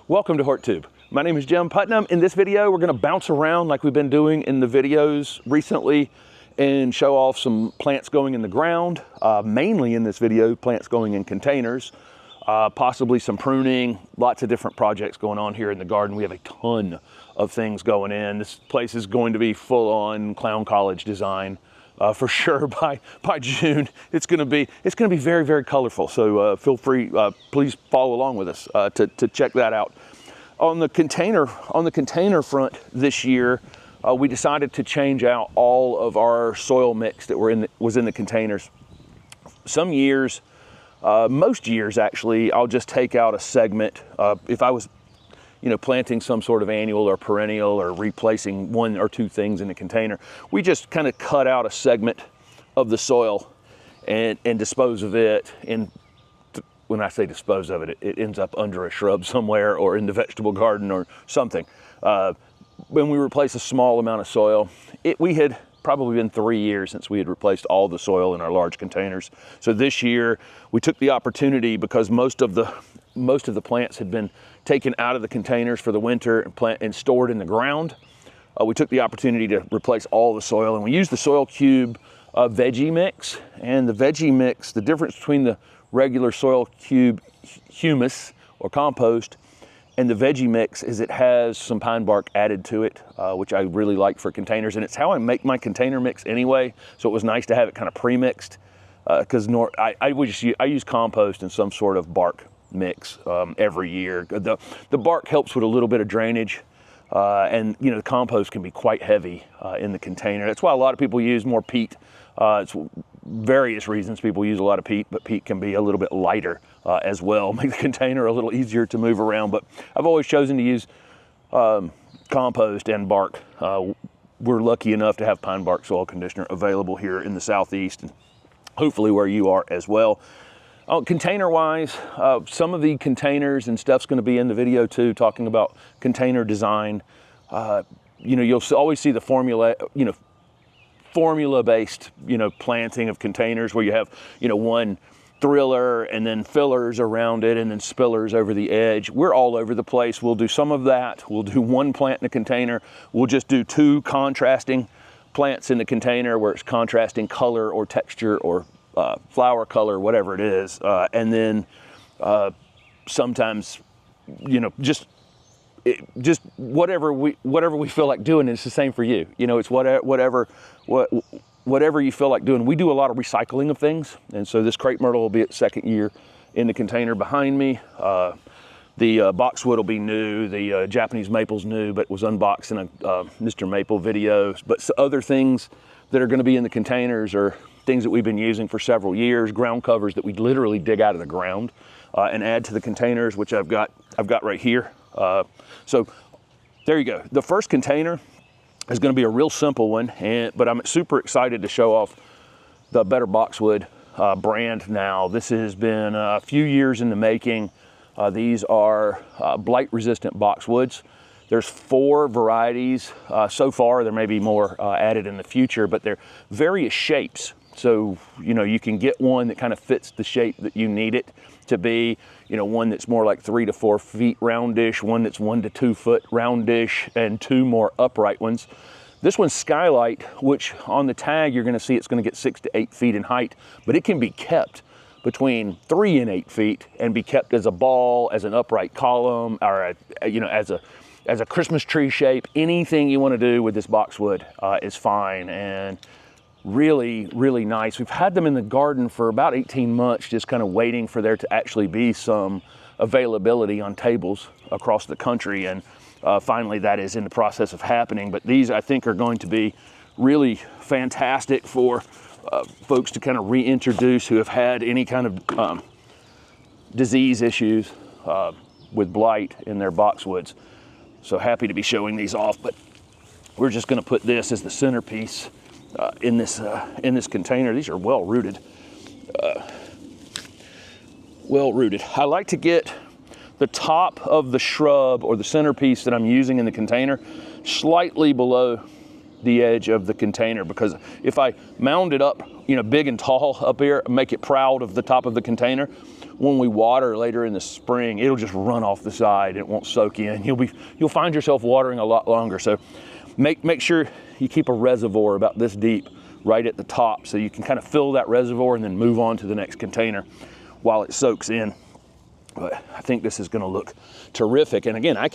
Welcome to HortTube. My name is Jim Putnam. In this video, we're going to bounce around like we've been doing in the videos recently and show off some plants going in the ground. Mainly in this video, plants going in containers, possibly some pruning, lots of different projects going on here in the garden. We have a ton of things going in. This place is going to be full on clown college design. For sure by June. It's going to be very, very colorful. So feel free, please follow along with us to check that out. On the container front this year, we decided to change out all of our soil mix that was in the containers. Some years, most years actually, I'll just take out a segment. If I was planting some sort of annual or perennial or replacing one or two things in the container, we just kind of cut out a segment of the soil and dispose of it. And when I say dispose of it, it ends up under a shrub somewhere or in the vegetable garden or something. When we replace a small amount of soil, we had probably been 3 years since we had replaced all the soil in our large containers. So this year we took the opportunity, because most of the plants had been taken out of the containers for the winter and stored in the ground. We took the opportunity to replace all the soil, and we used the Soil Cube veggie mix. And the veggie mix, the difference between the regular Soil Cube humus or compost and the veggie mix is it has some pine bark added to it, which I really like for containers. And it's how I make my container mix anyway, so it was nice to have it kind of pre-mixed, because I use compost and some sort of bark mix every year. The bark helps with a little bit of drainage, and the compost can be quite heavy in the container. That's why a lot of people use more peat. It's various reasons people use a lot of peat, but peat can be a little bit lighter as well, make the container a little easier to move around. But I've always chosen to use compost and bark. We're lucky enough to have pine bark soil conditioner available here in the Southeast, and hopefully where you are as well. Container wise, some of the containers and stuff's going to be in the video too, talking about container design. You'll always see the formula based planting of containers where you have one thriller and then fillers around it and then spillers over the edge. We're all over the place. We'll do some of that. We'll do one plant in a container. We'll just do two contrasting plants in the container where it's contrasting color or texture or flower color, whatever it is, and then sometimes, just whatever we feel like doing. It's the same for you. It's whatever you feel like doing. We do a lot of recycling of things, and so this crepe myrtle will be its second year in the container behind me. The boxwood will be new. The Japanese maple's new, but was unboxed in a Mr. Maple video. But other things that are going to be in the containers are things that we've been using for several years, ground covers that we literally dig out of the ground and add to the containers, which I've got right here. So there you go. The first container is going to be a real simple one, but I'm super excited to show off the Better Boxwood brand now. This has been a few years in the making. These are blight-resistant boxwoods. There's 4 varieties so far. There may be more added in the future, but they're various shapes. So, you can get one that kind of fits the shape that you need it to be. One that's more like 3 to 4 feet roundish, one that's 1 to 2 foot roundish, and 2 more upright ones. This one's Skylight, which on the tag you're going to see it's going to get 6 to 8 feet in height, but it can be kept between 3 and 8 feet and be kept as a ball, as an upright column, or as a Christmas tree shape. Anything you want to do with this boxwood is fine, and really, really nice. We've had them in the garden for about 18 months, just kind of waiting for there to actually be some availability on tables across the country, and finally that is in the process of happening. But these, I think, are going to be really fantastic for folks to kind of reintroduce who have had any kind of disease issues with blight in their boxwoods. So happy to be showing these off, but we're just going to put this as the centerpiece in this container. These are well rooted. I like to get the top of the shrub or the centerpiece that I'm using in the container slightly below the edge of the container, because if I mound it up, big and tall up here, make it proud of the top of the container, when we water later in the spring, it'll just run off the side. It won't soak in. You'll find yourself watering a lot longer. So make sure you keep a reservoir about this deep right at the top, so you can kind of fill that reservoir and then move on to the next container while it soaks in. But I think this is going to look terrific. And again, I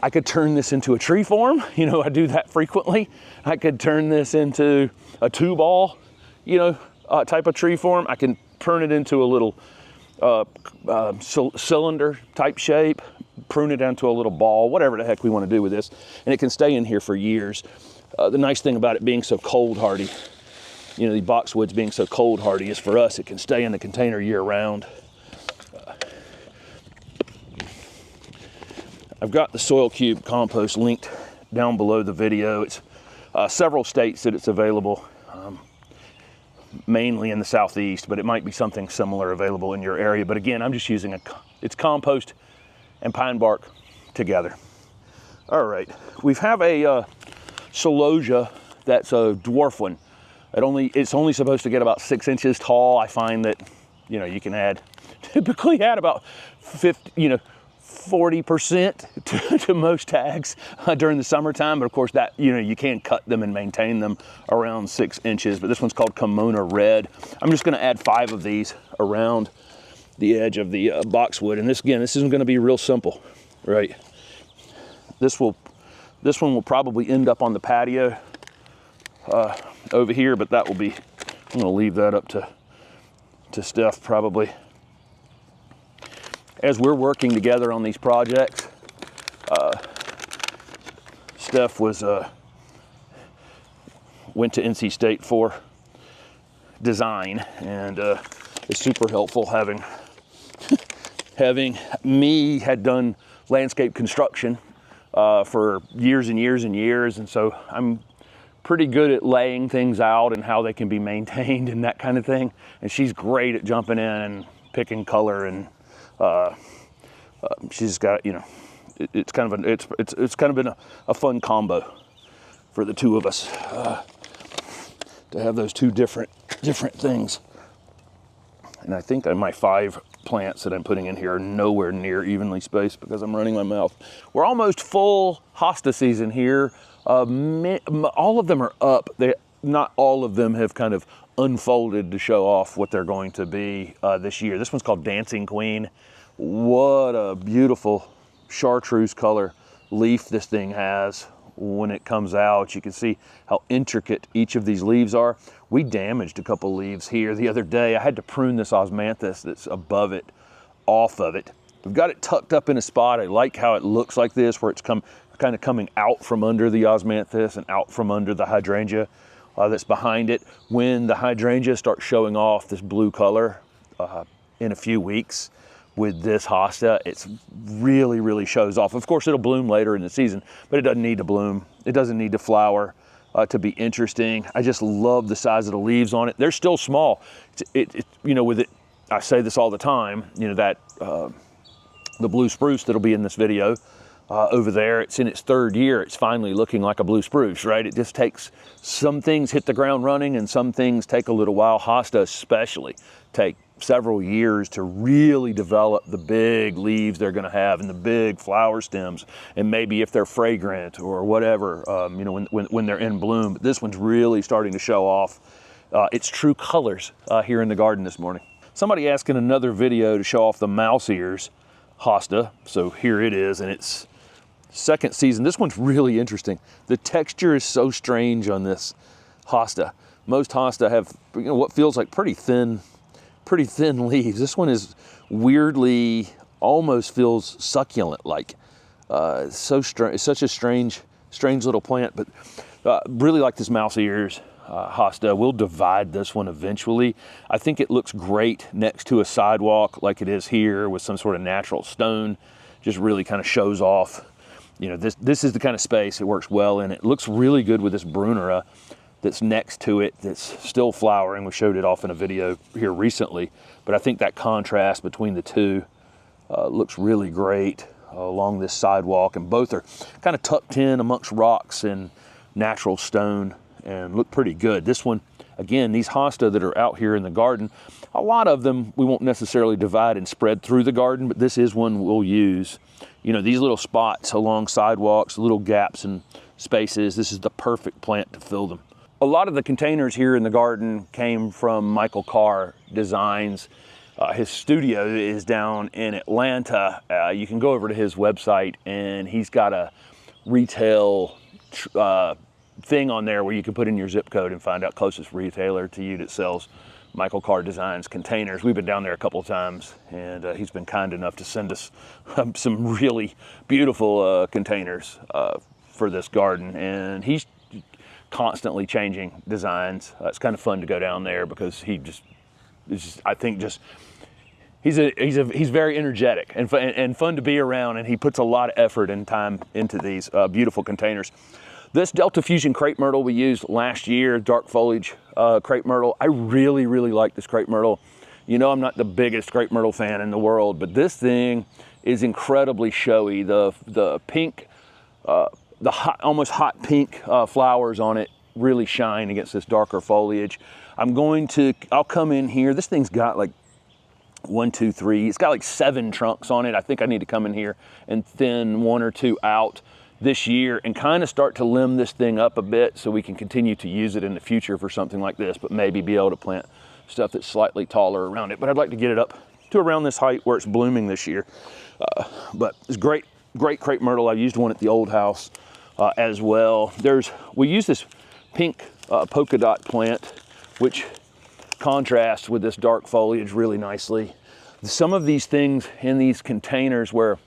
could turn this into a tree form. You know, I do that frequently. I could turn this into a 2-ball, you know, type of tree form. I can turn it into a little cylinder type shape, prune it down to a little ball, whatever the heck we want to do with this. And it can stay in here for years. The nice thing about it being so cold hardy, you know, the boxwoods being so cold hardy, is for us, it can stay in the container year round. I've got the Soil Cube compost linked down below the video. It's several states that it's available, mainly in the Southeast, but it might be something similar available in your area. But again, I'm just using it's compost and pine bark together. All right, we have a celosia that's a dwarf one. It's only supposed to get about 6 inches tall. I find that, you know, you can typically add about 40% to most tags during the summertime. But of course, that, you know, you can cut them and maintain them around 6 inches. But this one's called Kimona Red. I'm just going to add 5 of these around the edge of the boxwood. And this isn't going to be real simple, right? This one will probably end up on the patio over here, but that will be, I'm going to leave that up to Steph probably. As we're working together on these projects, Steph went to NC State for design, and it's super helpful having me had done landscape construction for years and years and years, and so I'm pretty good at laying things out and how they can be maintained and that kind of thing. And she's great at jumping in and picking color, and she's got, you know, it's kind of been a fun combo for the two of us to have those two different things. And I think my 5 plants that I'm putting in here are nowhere near evenly spaced because I'm running my mouth. We're almost full hosta season here. All of them are up. Not all of them have kind of unfolded to show off what they're going to be this year. This one's called Dancing Queen. What a beautiful chartreuse color leaf this thing has when it comes out. You can see how intricate each of these leaves are. We damaged a couple leaves here the other day. I had to prune this osmanthus that's above it off of it. We've got it tucked up in a spot. I like how it looks like this, where it's kind of coming out from under the osmanthus and out from under the hydrangea that's behind it. When the hydrangea starts showing off this blue color in a few weeks with this hosta, it's really shows off. Of course, it'll bloom later in the season, but it doesn't need to bloom. It doesn't need to flower to be interesting. I just love the size of the leaves on it. They're still small. You know, with it, I say this all the time, you know, that the blue spruce that'll be in this video over there, it's in its 3rd year. It's finally looking like a blue spruce, right? It just takes, some things hit the ground running and some things take a little while. Hosta especially take several years to really develop the big leaves they're going to have and the big flower stems, and maybe if they're fragrant or whatever, you know, when they're in bloom. But this one's really starting to show off its true colors here in the garden this morning. Somebody asked in another video to show off the mouse ears hosta, so here it is, and it's 2nd season. This one's really interesting. The texture is so strange on this hosta. Most hosta have, you know, what feels like pretty thin leaves. This one is weirdly, almost feels succulent like. So strange. It's such a strange little plant, but really like this mouse ears hosta. We'll divide this one eventually. I think it looks great next to a sidewalk like it is here with some sort of natural stone. Just really kind of shows off. You know, this is the kind of space it works well in. It looks really good with this Brunera that's next to it that's still flowering. We showed it off in a video here recently, but I think that contrast between the two looks really great along this sidewalk, and both are kind of tucked in amongst rocks and natural stone and look pretty good. This one, again, these hosta that are out here in the garden, A lot of them we won't necessarily divide and spread through the garden, but this is one we'll use. You know, these little spots along sidewalks, little gaps and spaces, this is the perfect plant to fill them. A lot of the containers here in the garden came from Michael Carr Designs. His studio is down in Atlanta. You can go over to his website and he's got a retail thing on there where you can put in your zip code and find out closest retailer to you that sells Michael Carr Designs containers. We've been down there a couple of times, and he's been kind enough to send us some really beautiful containers for this garden, and he's constantly changing designs. It's kind of fun to go down there because he just I think just he's very energetic and fun to be around, and he puts a lot of effort and time into these beautiful containers. This Delta Fusion crepe myrtle we used last year, dark foliage crepe myrtle. I really, really like this crepe myrtle. You know, I'm not the biggest crepe myrtle fan in the world, but this thing is incredibly showy. The pink, the hot, almost hot pink flowers on it really shine against this darker foliage. I'll come in here. This thing's got like 1, 2, 3. It's got like 7 trunks on it. I think I need to come in here and thin 1 or 2 out this year and kind of start to limb this thing up a bit so we can continue to use it in the future for something like this, but maybe be able to plant stuff that's slightly taller around it. But I'd like to get it up to around this height where it's blooming this year. But it's great crepe myrtle. I used one at the old house as well. We use this pink polka dot plant, which contrasts with this dark foliage really nicely. Some of these things in these containers where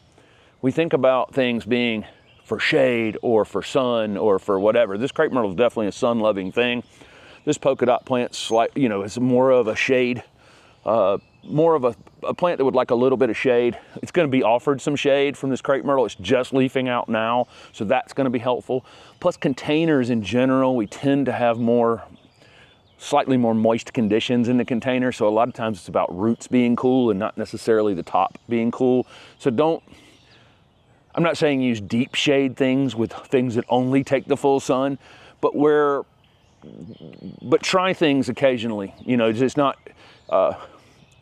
we think about things being for shade or for sun or for whatever. This crepe myrtle is definitely a sun-loving thing. This polka dot plant's it's more of a shade, more of a plant that would like a little bit of shade. It's going to be offered some shade from this crepe myrtle. It's just leafing out now, so that's going to be helpful. Plus containers in general, we tend to have slightly more moist conditions in the container, so a lot of times it's about roots being cool and not necessarily the top being cool. So I'm not saying use deep shade things with things that only take the full sun, but try things occasionally. You know, just not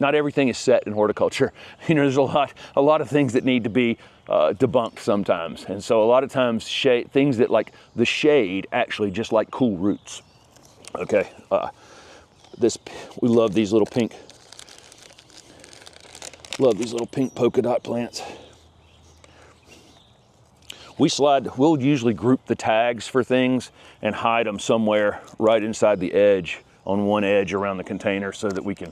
everything is set in horticulture. You know, there's a lot of things that need to be debunked sometimes. And so a lot of times things that like the shade actually just like cool roots. Okay, we love these little pink polka dot plants. We'll usually group the tags for things and hide them somewhere right inside the edge, on one edge around the container, so that we can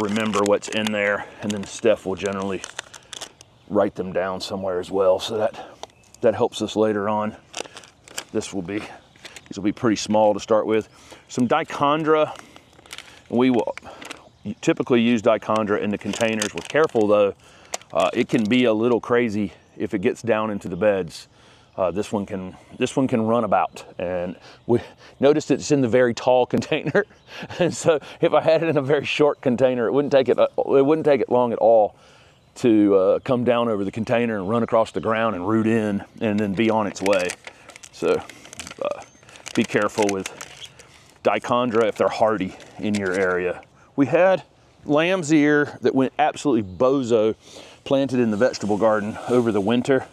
remember what's in there, and then Steph will generally write them down somewhere as well, so that helps us later on. These will be pretty small to start with. Some dichondra. We will typically use dichondra in the containers. We're careful though, it can be a little crazy if it gets down into the beds. This one can run about, and we noticed it's in the very tall container. And so if I had it in a very short container, it wouldn't take it long at all to come down over the container and run across the ground and root in and then be on its way. So be careful with dichondra if they're hardy in your area. We had lamb's ear that went absolutely bozo, planted in the vegetable garden over the winter,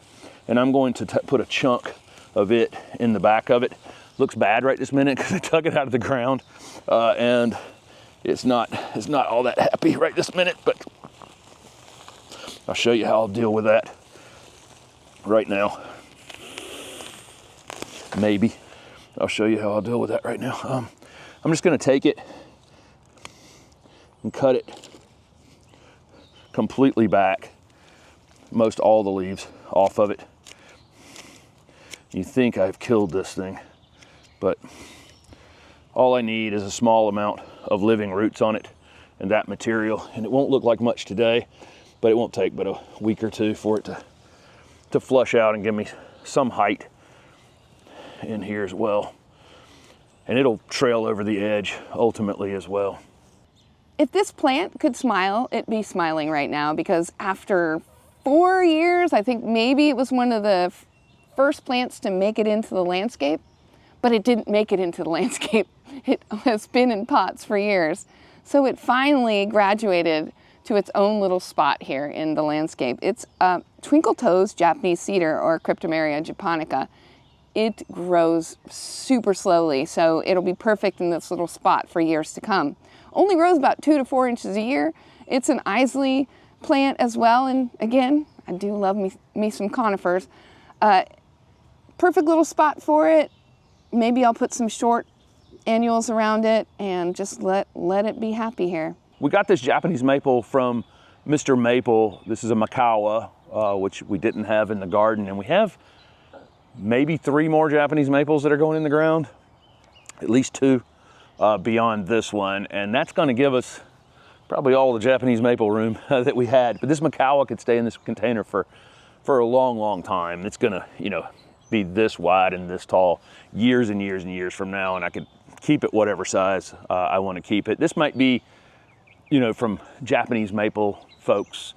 and I'm going to put a chunk of it in the back of it. Looks bad right this minute because I dug it out of the ground, and it's not all that happy right this minute, but I'll show you how I'll deal with that right now. Maybe I'll show you how I'll deal with that right now. I'm just going to take it and cut it completely back, most all the leaves off of it. You think I've killed this thing, but all I need is a small amount of living roots on it and that material, and it won't look like much today, but it won't take but a week or two for it to flush out and give me some height in here as well. And it'll trail over the edge ultimately as well. If this plant could smile, it'd be smiling right now, because after 4 years, I think maybe it was one of the first plants to make it into the landscape, but it didn't make it into the landscape. It has been in pots for years. So it finally graduated to its own little spot here in the landscape. It's twinkle toes Japanese cedar, or Cryptomeria japonica. It grows super slowly, so it'll be perfect in this little spot for years to come. Only grows about 2 to 4 inches a year. It's an Isley plant as well, and again, I do love me some conifers. Perfect little spot for it. Maybe I'll put some short annuals around it and just let it be happy here. We got this Japanese maple from Mr. Maple. This is a Makawa, which we didn't have in the garden, and we have maybe 3 more Japanese maples that are going in the ground, at least 2 beyond this one, and that's going to give us probably all the Japanese maple room that we had. But this Makawa could stay in this container for a long time. It's going to, you know, be this wide and this tall years and years and years from now, and I could keep it whatever size I want to keep it. This might be, you know, from Japanese maple folks,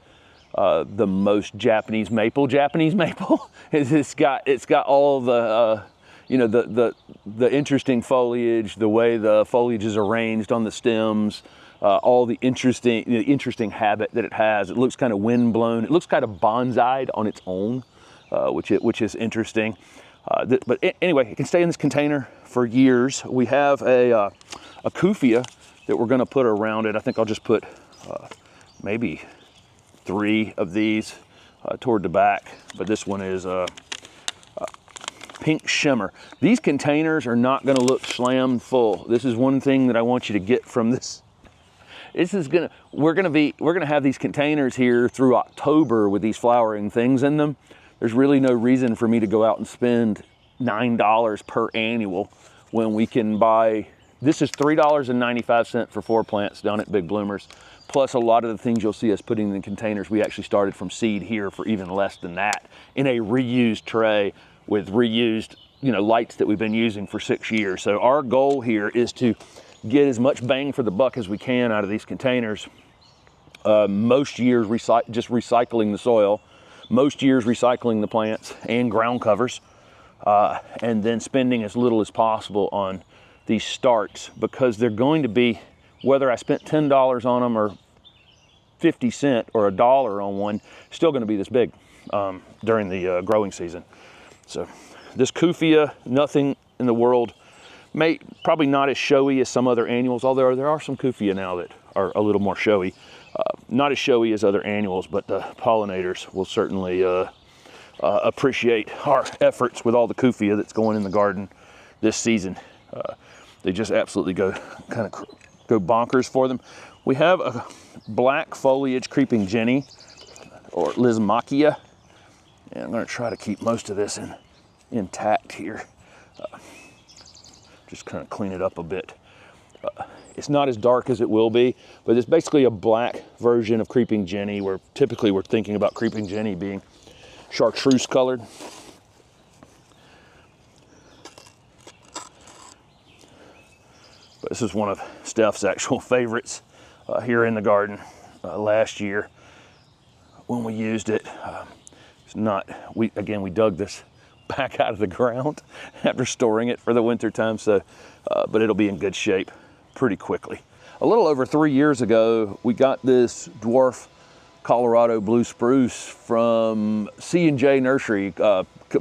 the most Japanese maple. It's got all the you know, the interesting foliage, the way the foliage is arranged on the stems, all the interesting habit that it has. It looks kind of wind blown. It looks kind of bonsai'd on its own, which is interesting. But anyway, it can stay in this container for years. We have a kufia that we're going to put around it. I think I'll just put maybe 3 of these toward the back, but this one is pink shimmer. These containers are not going to look slammed full. This is one thing that I want you to get from this. We're gonna have these containers here through October with these flowering things in them. There's really no reason for me to go out and spend $9 per annual when we can buy. This is $3.95 for 4 plants down at Big Bloomers. Plus a lot of the things you'll see us putting in the containers, we actually started from seed here for even less than that in a reused tray with reused, you know, lights that we've been using for 6 years. So our goal here is to get as much bang for the buck as we can out of these containers. Most years just recycling the soil, most years recycling the plants and ground covers, and then spending as little as possible on these starts, because they're going to be, whether I spent $10 on them or 50 cents or $1 on one, still going to be this big during the growing season. So this kufia, nothing in the world, probably not as showy as some other annuals, although there are some kufia now that are a little more showy. Not as showy as other annuals, but the pollinators will certainly appreciate our efforts with all the kufia that's going in the garden this season. They just absolutely go bonkers for them. We have a black foliage creeping jenny, or Lismachia, and I'm going to try to keep most of this intact here. Just kind of clean it up a bit. It's not as dark as it will be, but it's basically a black version of creeping jenny, where typically we're thinking about creeping jenny being chartreuse colored. But this is one of Steph's actual favorites here in the garden last year when we used it. We dug this back out of the ground after storing it for the winter time, so but it'll be in good shape pretty quickly. A little over 3 years ago, we got this dwarf Colorado blue spruce from C&J Nursery.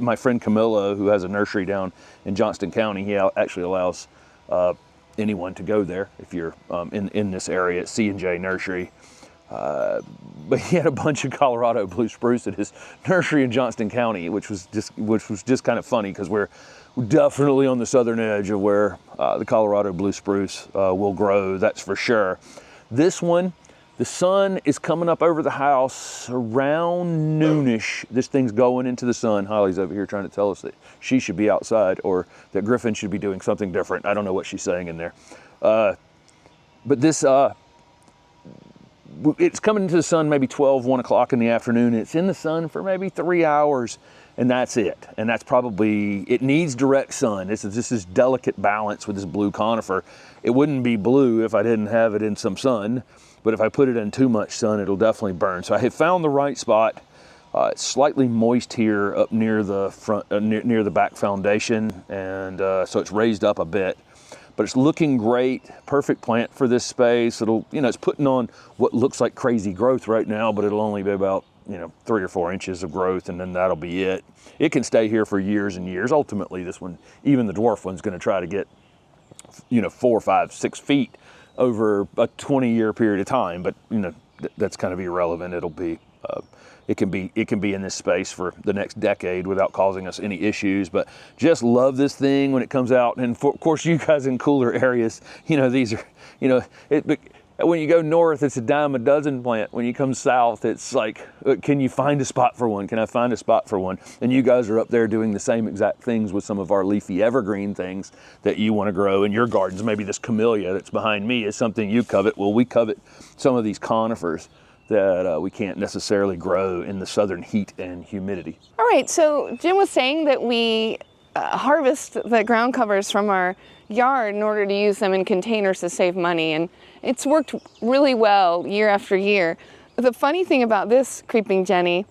My friend Camilla, who has a nursery down in Johnston County, he actually allows anyone to go there if you're in this area at C&J Nursery. But he had a bunch of Colorado blue spruce at his nursery in Johnston County, which was just kind of funny, because we're definitely on the southern edge of where the Colorado blue spruce will grow, that's for sure. This one, the sun is coming up over the house around noonish. This thing's going into the sun. Holly's over here trying to tell us that she should be outside, or that Griffin should be doing something different. I don't know what she's saying in there. But this, it's coming into the sun maybe 1 o'clock in the afternoon. It's in the sun for maybe 3 hours, and that's it. And that's probably, it needs direct sun. This is delicate balance with this blue conifer. It wouldn't be blue if I didn't have it in some sun, but if I put it in too much sun, it'll definitely burn. So I have found the right spot. It's slightly moist here up near the front, near the back foundation, and so it's raised up a bit. but it's looking great. Perfect plant for this space. It'll, you know, it's putting on what looks like crazy growth right now, but it'll only be about, you know, 3 or 4 inches of growth, and then that'll be it. It can stay here for years and years. Ultimately, this one, even the dwarf one's going to try to get, you know, 4, 5, 6 feet over a 20-year period of time, but you know, that's kind of irrelevant. It'll be, it can be in this space for the next decade without causing us any issues. But just love this thing when it comes out. And of course, you guys in cooler areas, you know, these are, you know, when you go north, it's a dime a dozen plant. When you come south, it's like, can you find a spot for one? Can I find a spot for one? And you guys are up there doing the same exact things with some of our leafy evergreen things that you want to grow in your gardens. Maybe this camellia that's behind me is something you covet. Well, we covet some of these conifers that we can't necessarily grow in the southern heat and humidity. All right, so Jim was saying that we harvest the ground covers from our yard in order to use them in containers to save money, and it's worked really well year after year. The funny thing about this Creeping Jenny,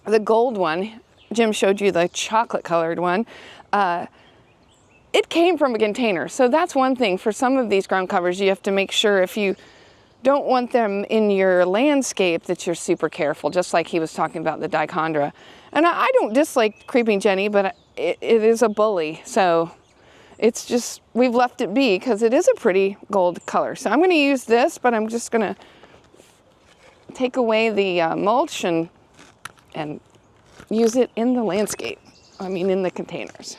the gold one, Jim showed you the chocolate colored one, it came from a container. So that's one thing. For some of these ground covers, you have to make sure, if you don't want them in your landscape, that you're super careful, just like he was talking about the dichondra. And I don't dislike Creeping Jenny, but it is a bully. So it's just, we've left it be because it is a pretty gold color. So I'm going to use this, but I'm just going to take away the mulch and use it in the landscape. I mean, in the containers.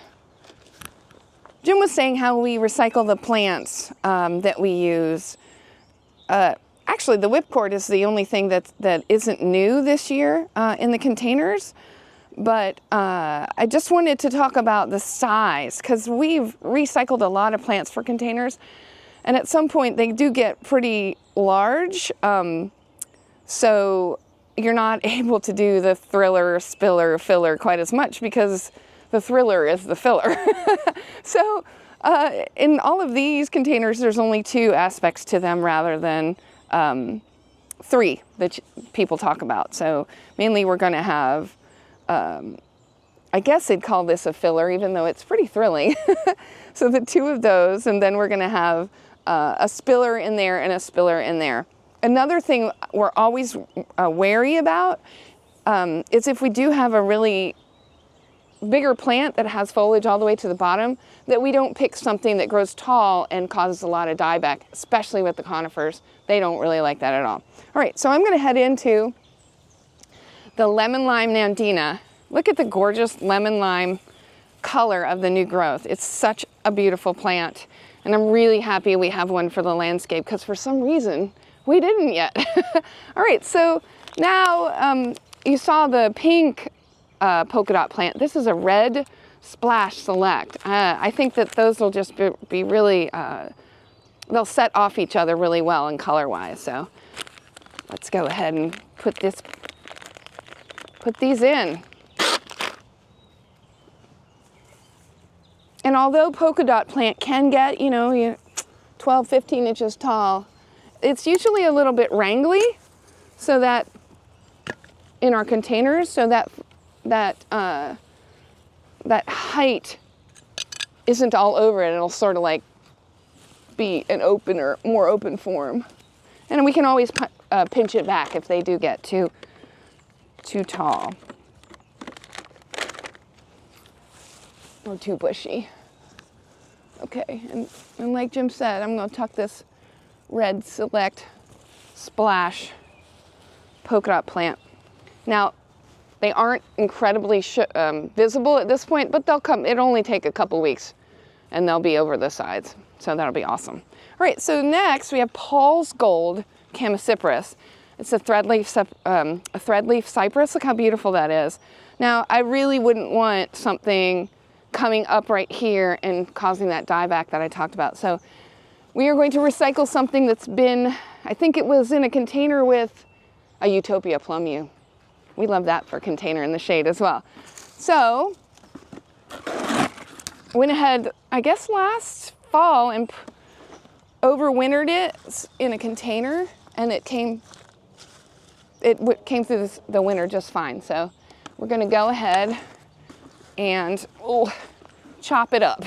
Jim was saying how we recycle the plants that we use. Actually, the whipcord is the only thing that isn't new this year in the containers. But I just wanted to talk about the size, because we've recycled a lot of plants for containers, and at some point they do get pretty large. So you're not able to do the thriller, spiller, filler quite as much, because the thriller is the filler. So in all of these containers, there's only 2 aspects to them rather than 3 that people talk about. So mainly we're going to have, I guess they'd call this a filler, even though it's pretty thrilling. So the 2 of those, and then we're going to have a spiller in there and a spiller in there. Another thing we're always wary about is if we do have a really bigger plant that has foliage all the way to the bottom, that we don't pick something that grows tall and causes a lot of dieback, especially with the conifers. They don't really like that at all. All right, so I'm going to head into the lemon lime nandina. Look at the gorgeous lemon lime color of the new growth. It's such a beautiful plant, and I'm really happy we have one for the landscape, because for some reason we didn't yet. All right, so now you saw the pink polka dot plant. This is a red splash select. I think that those will just be really, they'll set off each other really well in color wise. So let's go ahead and put these in. And although polka dot plant can get, you know, 12, 15 inches tall, it's usually a little bit wrangly, so that in our containers, so that height isn't all over it. It'll sort of like be an open or more open form. And we can always pinch it back if they do get too tall or too bushy. Okay, and like Jim said, I'm going to tuck this red select splash polka dot plant. Now, they aren't incredibly visible at this point, but they'll come. It'll only take a couple weeks, and they'll be over the sides. So that'll be awesome. All right, so next we have Paul's Gold Chamaecyparis. It's a threadleaf cypress. Look how beautiful that is. Now, I really wouldn't want something coming up right here and causing that dieback that I talked about. So we are going to recycle something that's been, I think it was in a container with a Utopia plum-yew. We love that for a container in the shade as well. So, went ahead, I guess last fall, and overwintered it in a container, and it came through the winter just fine. So, we're gonna go ahead and chop it up.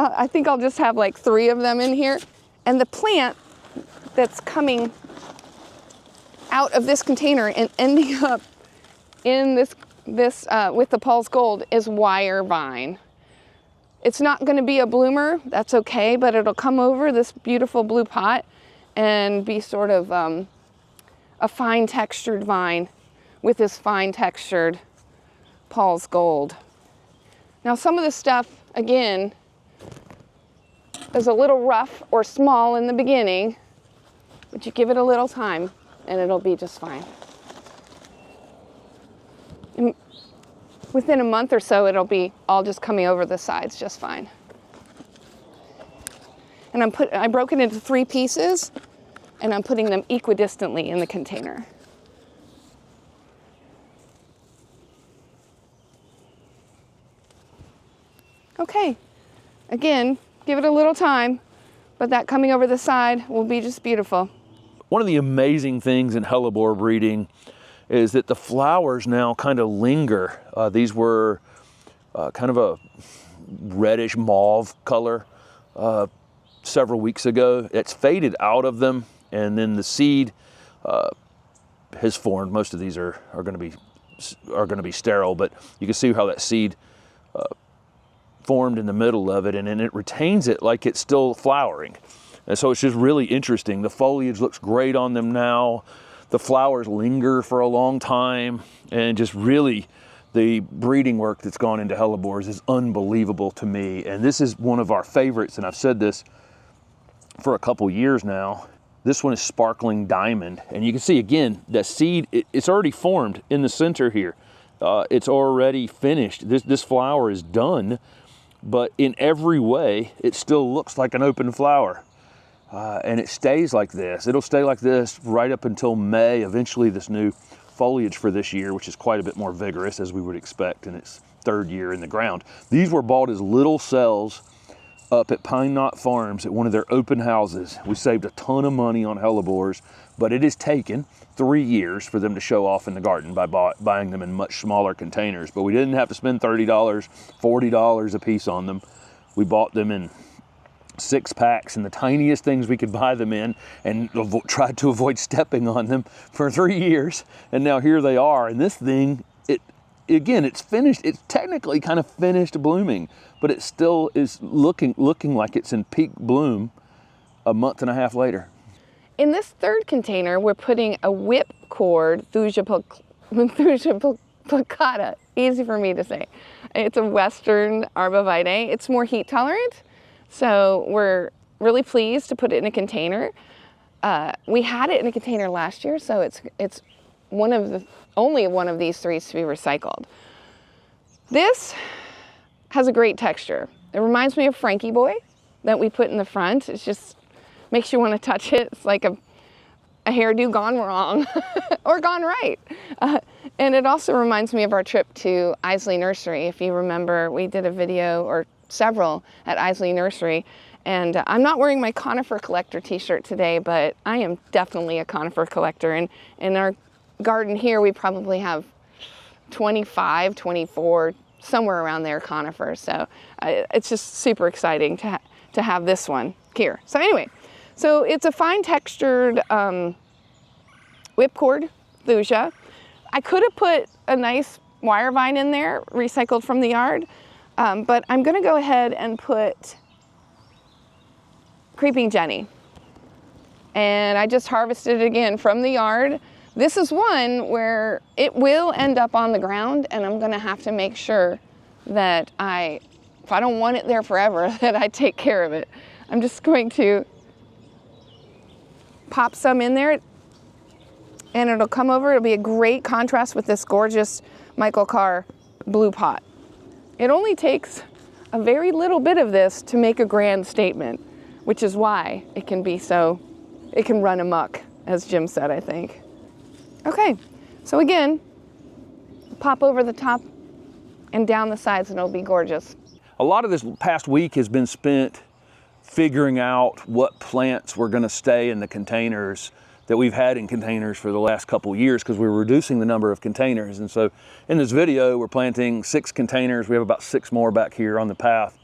I think I'll just have like 3 of them in here. And the plant that's coming out of this container and ending up in this with the Paul's Gold is wire vine. It's not going to be a bloomer, that's okay, but it'll come over this beautiful blue pot and be sort of a fine textured vine with this fine textured Paul's Gold. Now some of this stuff, again, is a little rough or small in the beginning, but you give it a little time and it'll be just fine. And within a month or so, it'll be all just coming over the sides just fine. And I broke it into 3 pieces, and I'm putting them equidistantly in the container. Okay, again, give it a little time, but that coming over the side will be just beautiful. One of the amazing things in hellebore breeding is that the flowers now kind of linger. These were kind of a reddish mauve color several weeks ago. It's faded out of them, and then the seed has formed. Most of these are going to be sterile, but you can see how that seed formed in the middle of it, and then it retains it like it's still flowering. And so it's just really interesting. The foliage looks great on them now. The flowers linger for a long time, and just really the breeding work that's gone into hellebores is unbelievable to me. And this is one of our favorites, and I've said this for a couple years now. This one is Sparkling Diamond, and you can see again the seed, it's already formed in the center here. It's already finished. This flower is done, but in every way it still looks like an open flower. And it stays like this. It'll stay like this right up until May. Eventually this new foliage for this year, which is quite a bit more vigorous as we would expect in its 3rd year in the ground. These were bought as little cells up at Pine Knot Farms at one of their open houses. We saved a ton of money on hellebores, but it has taken 3 years for them to show off in the garden by buying them in much smaller containers. But we didn't have to spend $30, $40 a piece on them. We bought them in 6 packs and the tiniest things we could buy them in, and tried to avoid stepping on them for 3 years. And now here they are. And this thing, it's finished. It's technically kind of finished blooming, but it still is looking like it's in peak bloom a month and a half later. In this 3rd container, we're putting a whipcord Thuja plicata. Easy for me to say. It's a Western arbovitae. It's more heat tolerant. So we're really pleased to put it in a container. We had it in a container last year, so it's only one of these 3 to be recycled. This has a great texture. It reminds me of Frankie Boy that we put in the front. It just makes you want to touch it. It's like a hairdo gone wrong or gone right. And it also reminds me of our trip to Isley Nursery. If you remember, we did a video or several at Isley Nursery, and I'm not wearing my conifer collector t-shirt today, but I am definitely a conifer collector, and in our garden here we probably have 25, 24, somewhere around there conifers, so it's just super exciting to have this one here. So anyway, so it's a fine textured whipcord Thuja. I could have put a nice wire vine in there, recycled from the yard, but I'm going to go ahead and put Creeping Jenny. And I just harvested it again from the yard. This is one where it will end up on the ground, and I'm going to have to make sure that if I don't want it there forever, that I take care of it. I'm just going to pop some in there, and it'll come over. It'll be a great contrast with this gorgeous Michael Carr blue pot. It only takes a very little bit of this to make a grand statement, which is why it can run amok, as Jim said, I think. Okay, so again, pop over the top and down the sides, and it'll be gorgeous. A lot of this past week has been spent figuring out what plants were going to stay in the containers that we've had in containers for the last couple years, because we're reducing the number of containers. And so in this video, we're planting 6 containers. We have about 6 more back here on the path.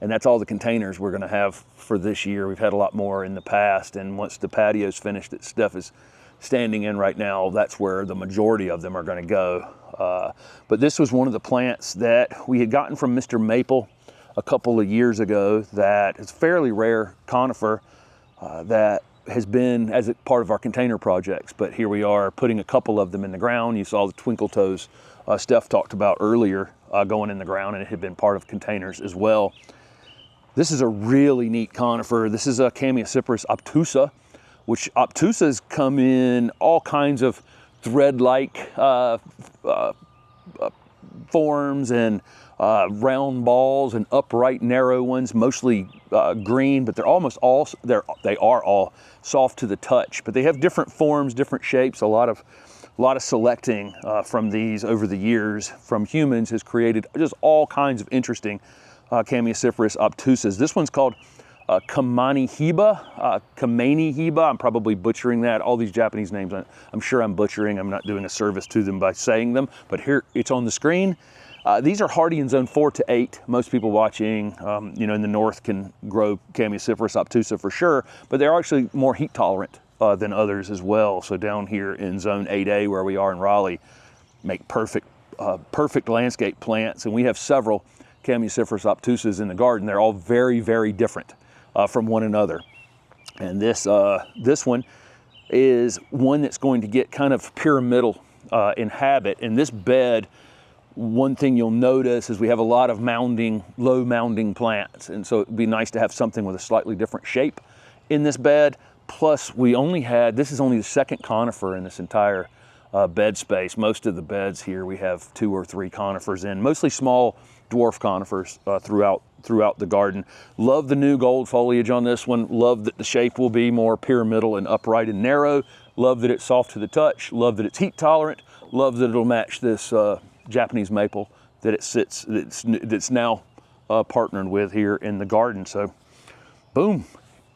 And that's all the containers we're gonna have for this year. We've had a lot more in the past, and once the patio's finished that Steph is standing in right now, that's where the majority of them are gonna go. But this was one of the plants that we had gotten from Mr. Maple a couple of years ago that is a fairly rare conifer that has been as a part of our container projects. But here we are putting a couple of them in the ground. You saw the twinkle toes Steph talked about earlier going in the ground, and it had been part of containers as well. This is a really neat conifer. This is a Chamaecyparis obtusa, which obtusas come in all kinds of thread-like forms and round balls and upright narrow ones, mostly green, but they're almost all, they are all soft to the touch, but they have different forms, different shapes. A lot of selecting from these over the years from humans has created just all kinds of interesting Chamaecyparis obtusas. This one's called Kamanihiba. I'm probably butchering that. All these Japanese names, I'm sure I'm butchering. I'm not doing a service to them by saying them, but here it's on the screen. These are hardy in zone 4 to 8. Most people watching, you know, in the north can grow Chamaecyparis obtusa for sure, but they're actually more heat tolerant than others as well. So down here in zone 8A, where we are in Raleigh, make perfect landscape plants, and we have several Chamaecyparis obtusas in the garden. They're all very, very different from one another. And this one is one that's going to get kind of pyramidal in habit. In this bed, one thing you'll notice is we have a lot of low mounding plants. And so it'd be nice to have something with a slightly different shape in this bed. Plus this is only the second conifer in this entire bed space. Most of the beds here, we have 2 or 3 conifers in, mostly small dwarf conifers throughout the garden. Love the new gold foliage on this one. Love that the shape will be more pyramidal and upright and narrow. Love that it's soft to the touch. Love that it's heat tolerant. Love that it'll match this Japanese maple that that's now partnered with here in the garden. So boom,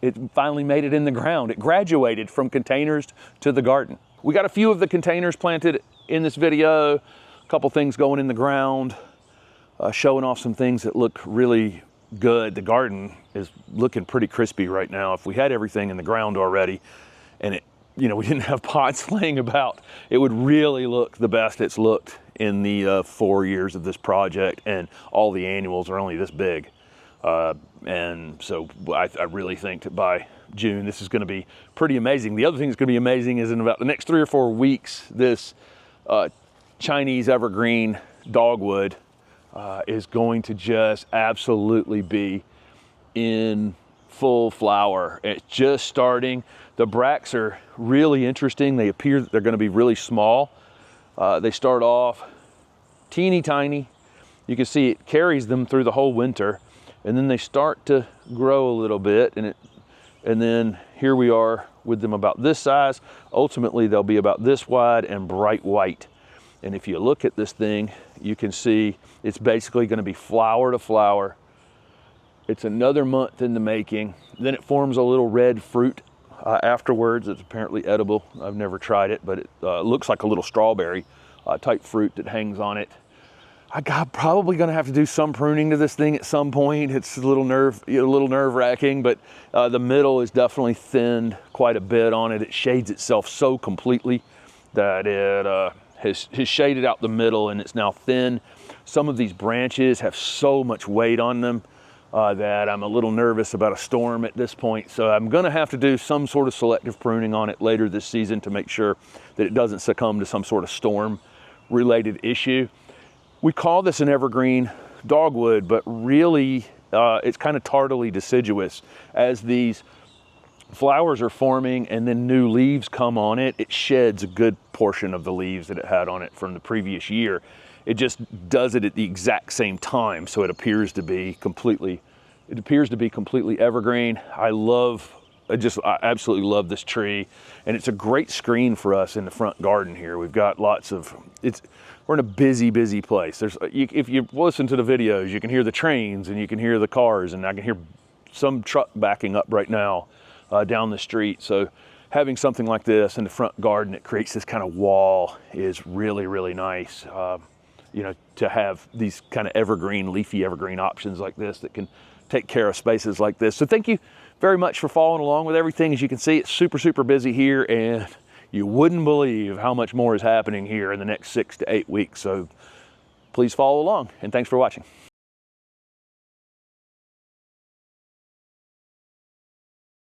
it finally made it in the ground. It graduated from containers to the garden. We got a few of the containers planted in this video, a couple things going in the ground, showing off some things that look really good. The garden is looking pretty crispy right now. If we had everything in the ground already and we didn't have pots laying about, it would really look the best it's looked in the 4 years of this project, and all the annuals are only this big. And so I really think that by June, this is gonna be pretty amazing. The other thing that's gonna be amazing is in about the next 3 or 4 weeks, this Chinese evergreen dogwood is going to just absolutely be in full flower. It's just starting. The bracts are really interesting. They appear that they're going to be really small. They start off teeny tiny. You can see it carries them through the whole winter, and then they start to grow a little bit, and then here we are with them about this size. Ultimately, they'll be about this wide and bright white. And if you look at this thing, you can see it's basically going to be flower to flower. It's another month in the making. Then it forms a little red fruit afterwards. It's apparently edible. I've never tried it, but it looks like a little strawberry type fruit that hangs on it. I'm probably going to have to do some pruning to this thing at some point. It's a little nerve-wracking, but the middle is definitely thinned quite a bit on it. It shades itself so completely that it has shaded out the middle, and it's now thin. Some of these branches have so much weight on them that I'm a little nervous about a storm at this point. So I'm gonna have to do some sort of selective pruning on it later this season to make sure that it doesn't succumb to some sort of storm-related issue. We call this an evergreen dogwood, but really it's kind of tardily deciduous. As these flowers are forming and then new leaves come on it, it sheds a good portion of the leaves that it had on it from the previous year. It just does it at the exact same time, so it appears to be completely evergreen. I absolutely love this tree, and it's a great screen for us in the front garden here. We've got we're in a busy place. If you listen to the videos, you can hear the trains and you can hear the cars, and I can hear some truck backing up right now down the street. So having something like this in the front garden that creates this kind of wall is really, really nice. To have these kind of leafy evergreen options like this that can take care of spaces like this. So thank you very much for following along with everything. As you can see, it's super, super busy here, and you wouldn't believe how much more is happening here in the next 6 to 8 weeks. So please follow along, and thanks for watching.